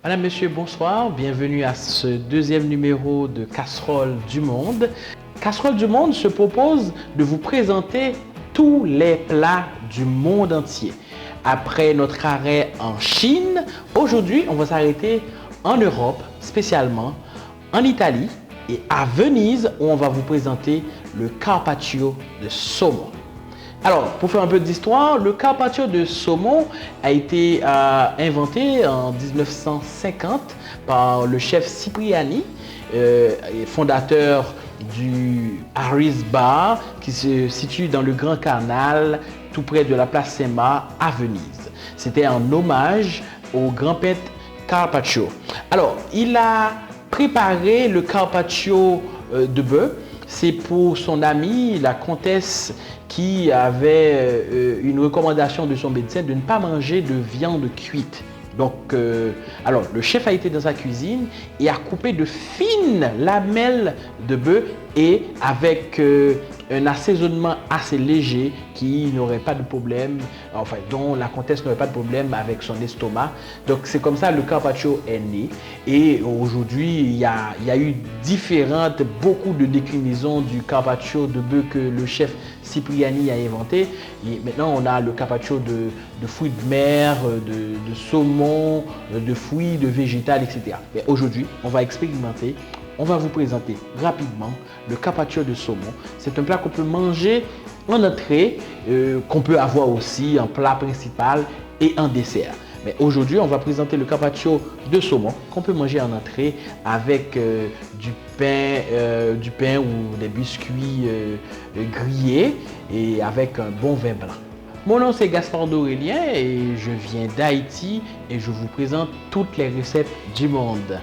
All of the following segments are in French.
Madame, Monsieur, bonsoir. Bienvenue à ce deuxième numéro de Casserole du Monde. Casserole du Monde se propose de vous présenter tous les plats du monde entier. Après notre arrêt en Chine, aujourd'hui, on va s'arrêter en Europe, spécialement en Italie et à Venise, où on va vous présenter le carpaccio de saumon. Alors, pour faire un peu d'histoire, le carpaccio de saumon a été inventé en 1950 par le chef Cipriani, fondateur du Harris Bar, qui se situe dans le Grand Canal, tout près de la place Saint-Marc à Venise. C'était en hommage au grand peintre Carpaccio. Alors, il a préparé le carpaccio de bœuf. C'est pour son amie, la comtesse, qui avait une recommandation de son médecin de ne pas manger de viande cuite. Donc, alors, le chef a été dans sa cuisine et a coupé de fines lamelles de bœuf et avec un assaisonnement assez léger qui n'aurait pas de problème, enfin, dont la comtesse n'aurait pas de problème avec son estomac. Donc, c'est comme ça le carpaccio est né. Et aujourd'hui, il y a eu beaucoup de déclinaisons du carpaccio de bœuf que le chef Cipriani a inventé. Et maintenant, on a le carpaccio de fruits de mer, de saumon, de fruits, de végétal, etc. Mais aujourd'hui, on va expérimenter. On va vous présenter rapidement le carpaccio de saumon. C'est un plat qu'on peut manger en entrée, qu'on peut avoir aussi en plat principal et en dessert. Mais aujourd'hui, on va présenter le carpaccio de saumon qu'on peut manger en entrée avec du pain ou des biscuits grillés et avec un bon vin blanc. Mon nom c'est Gaspard d'Aurélien et je viens d'Haïti et je vous présente toutes les recettes du monde.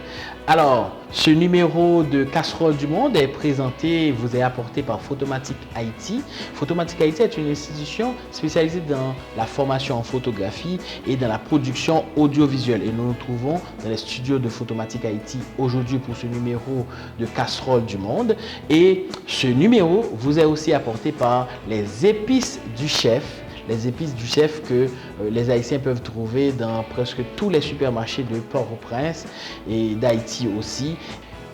Alors, ce numéro de Casserole du Monde est présenté, vous est apporté par Photomatic Haïti. Photomatic Haïti est une institution spécialisée dans la formation en photographie et dans la production audiovisuelle. Et nous nous trouvons dans les studios de Photomatic Haïti aujourd'hui pour ce numéro de Casserole du Monde. Et ce numéro vous est aussi apporté par les épices du chef. Les épices du chef que les Haïtiens peuvent trouver dans presque tous les supermarchés de Port-au-Prince et d'Haïti aussi.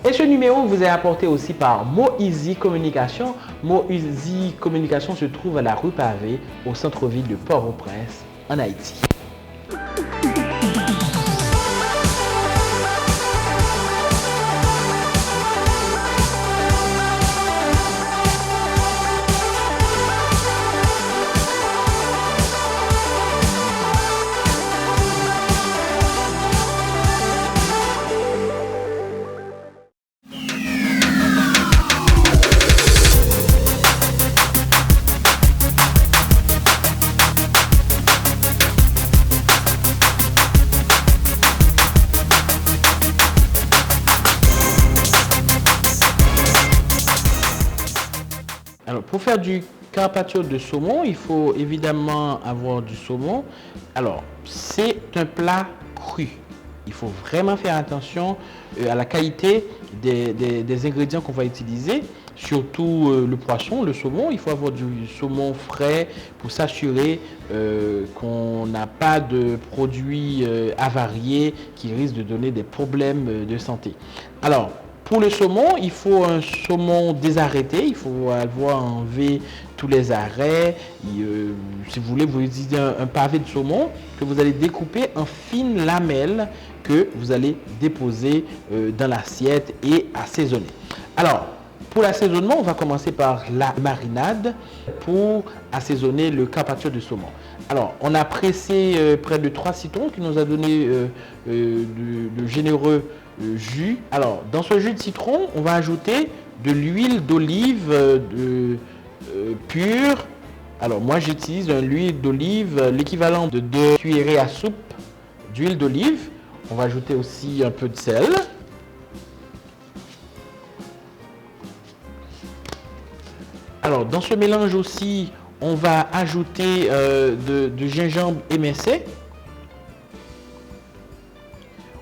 Et ce numéro vous est apporté aussi par Moeasy Communication. Moeasy Communication se trouve à la rue Pavée, au centre-ville de Port-au-Prince, en Haïti. Alors, pour faire du carpaccio de saumon, il faut évidemment avoir du saumon. Alors, c'est un plat cru. Il faut vraiment faire attention à la qualité des ingrédients qu'on va utiliser, surtout le poisson, le saumon. Il faut avoir du saumon frais pour s'assurer qu'on n'a pas de produits avariés qui risquent de donner des problèmes de santé. Alors, pour le saumon, il faut un saumon désarrêté. Il faut avoir enlevé tous les arrêts. Si vous voulez, vous utilisez un pavé de saumon que vous allez découper en fines lamelles que vous allez déposer dans l'assiette et assaisonner. Alors, pour l'assaisonnement, on va commencer par la marinade pour assaisonner le carpaccio de saumon. Alors, on a pressé près de 3 citrons qui nous a donné de généreux jus. Alors, dans ce jus de citron, on va ajouter de l'huile d'olive pure. Alors, moi, j'utilise une huile d'olive, l'équivalent de 2 cuillerées à soupe d'huile d'olive. On va ajouter aussi un peu de sel. Alors, dans ce mélange aussi, on va ajouter de gingembre émincé.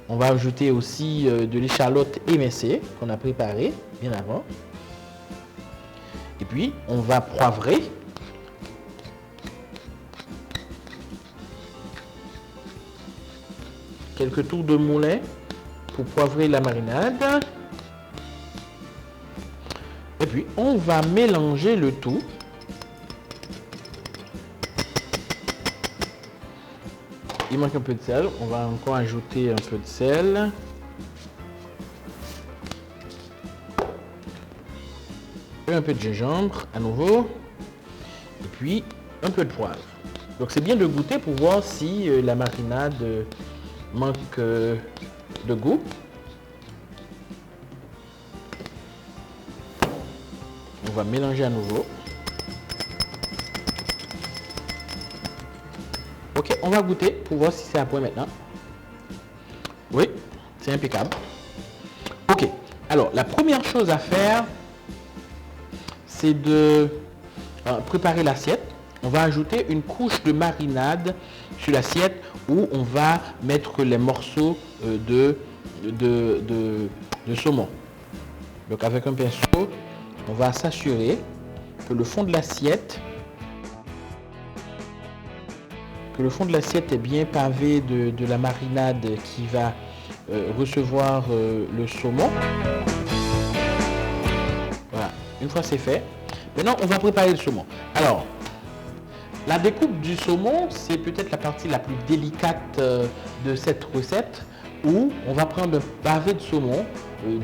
On va ajouter aussi de l'échalote émincée qu'on a préparée bien avant. Et puis, on va poivrer. quelques tours de moulin pour poivrer la marinade. Et puis, on va mélanger le tout. Il manque un peu de sel. On va encore ajouter un peu de sel. Et un peu de gingembre à nouveau. Et puis, un peu de poivre. Donc, c'est bien de goûter pour voir si la marinade manque de goût. On va mélanger à nouveau. Ok, on va goûter pour voir si c'est à point maintenant. Oui, c'est impeccable. Ok, alors la première chose à faire, c'est de préparer l'assiette. On va ajouter une couche de marinade sur l'assiette où on va mettre les morceaux de saumon. Donc avec un pinceau, on va s'assurer que le fond de l'assiette est bien pavé de la marinade qui va recevoir le saumon. Voilà, une fois c'est fait. Maintenant, on va préparer le saumon. Alors, la découpe du saumon, c'est peut-être la partie la plus délicate de cette recette, où on va prendre un pavé de saumon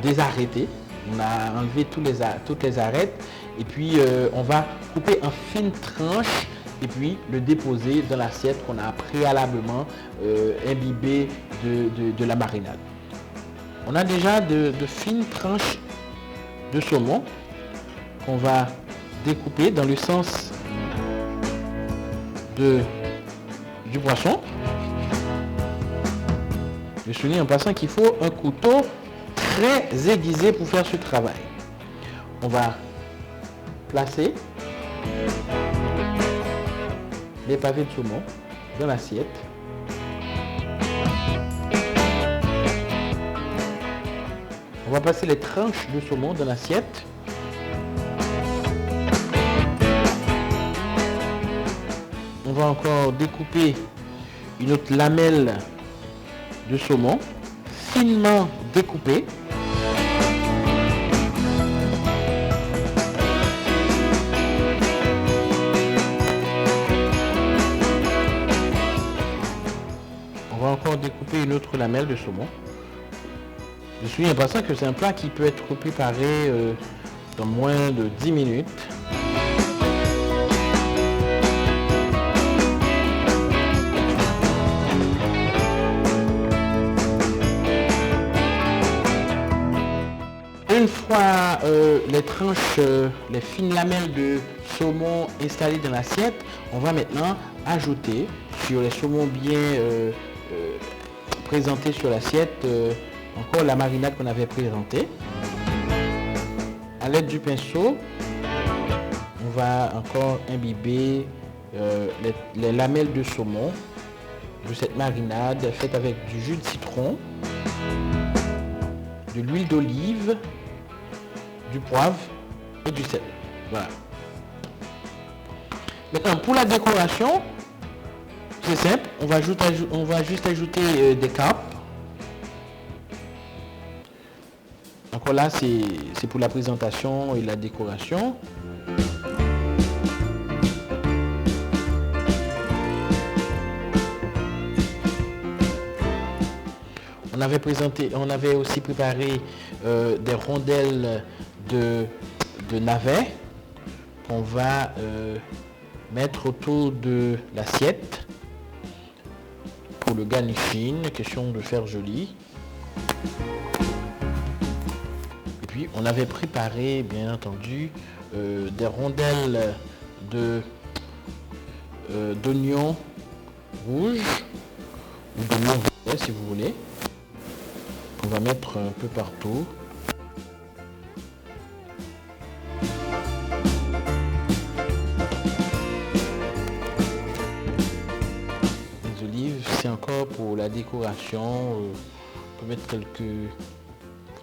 désarrêté. On a enlevé toutes les arêtes et puis on va couper en fines tranches et puis le déposer dans l'assiette qu'on a préalablement imbibée de la marinade. On a déjà de fines tranches de saumon qu'on va découper dans le sens du poisson. Je souligne en passant qu'il faut un couteau très aiguisé pour faire ce travail. On va placer les pavés de saumon dans l'assiette. On va passer les tranches de saumon dans l'assiette. On va encore découper une autre lamelle de saumon finement découpée. On va encore découper une autre lamelle de saumon. Je suis en passant que c'est un plat qui peut être préparé dans moins de 10 minutes. Une fois les tranches, les fines lamelles de saumon installées dans l'assiette, on va maintenant ajouter sur les saumons bien présentés sur l'assiette encore la marinade qu'on avait présentée. À l'aide du pinceau, on va encore imbiber les lamelles de saumon de cette marinade faite avec du jus de citron, de l'huile d'olive, du poivre et du sel. Voilà. Maintenant, pour la décoration, c'est simple. On va juste ajouter des capres. Encore là, c'est pour la présentation et la décoration. On avait aussi préparé des rondelles de navets qu'on va mettre autour de l'assiette pour le garnishing, question de faire joli. Et puis on avait préparé bien entendu des rondelles d'oignons rouges ou d'oignons verts si vous voulez. On va mettre un peu partout. Les olives, c'est encore pour la décoration. On peut mettre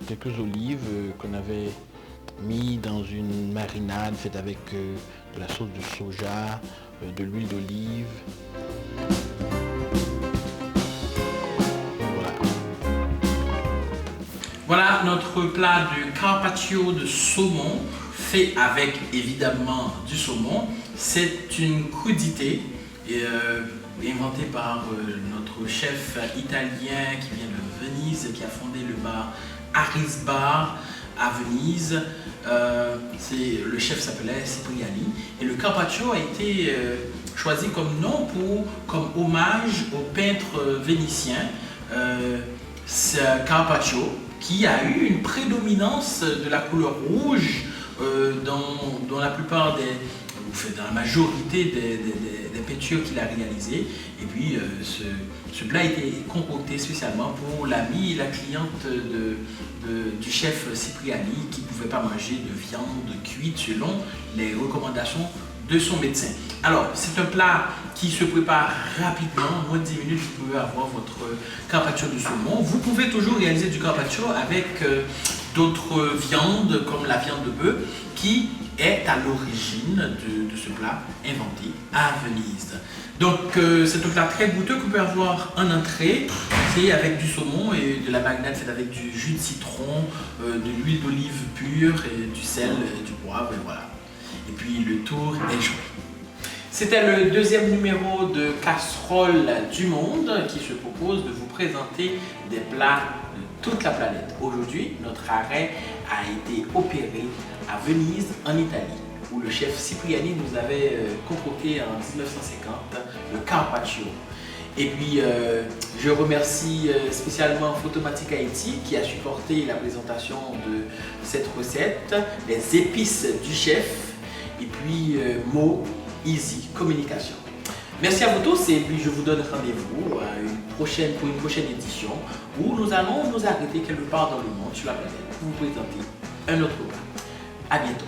quelques olives qu'on avait mis dans une marinade faite avec de la sauce de soja, de l'huile d'olive. Voilà notre plat de carpaccio de saumon fait avec évidemment du saumon. C'est une crudité inventée par notre chef italien qui vient de Venise, qui a fondé le bar Harris Bar à Venise. Le chef s'appelait Cipriani et le carpaccio a été choisi comme nom comme hommage au peintre vénitien Carpaccio, qui a eu une prédominance de la couleur rouge dans la plupart dans la majorité des peintures qu'il a réalisées. Et puis ce plat a été concocté spécialement pour l'ami et la cliente du chef Cipriani, qui ne pouvait pas manger de viande cuite selon les recommandations de son médecin. Alors, c'est un plat qui se prépare rapidement, en moins de 10 minutes, vous pouvez avoir votre carpaccio de saumon. Vous pouvez toujours réaliser du carpaccio avec d'autres viandes, comme la viande de bœuf, qui est à l'origine de ce plat inventé à Venise. Donc, c'est un plat très goûteux que vous pouvez avoir en entrée. C'est avec du saumon et de la marinade faite avec du jus de citron, de l'huile d'olive pure, et du sel, du poivre, et voilà. Et puis le tour est joué. C'était le deuxième numéro de Casserole du Monde qui se propose de vous présenter des plats de toute la planète. Aujourd'hui, notre arrêt a été opéré à Venise, en Italie, où le chef Cipriani nous avait concocté en 1950 le carpaccio. Et puis, je remercie spécialement Photomatic Haïti qui a supporté la présentation de cette recette, les épices du chef, et puis Mo Easy Communication. Merci à vous tous et puis je vous donne rendez-vous pour une prochaine édition où nous allons nous arrêter quelque part dans le monde sur la planète pour vous présenter un autre plat. À bientôt.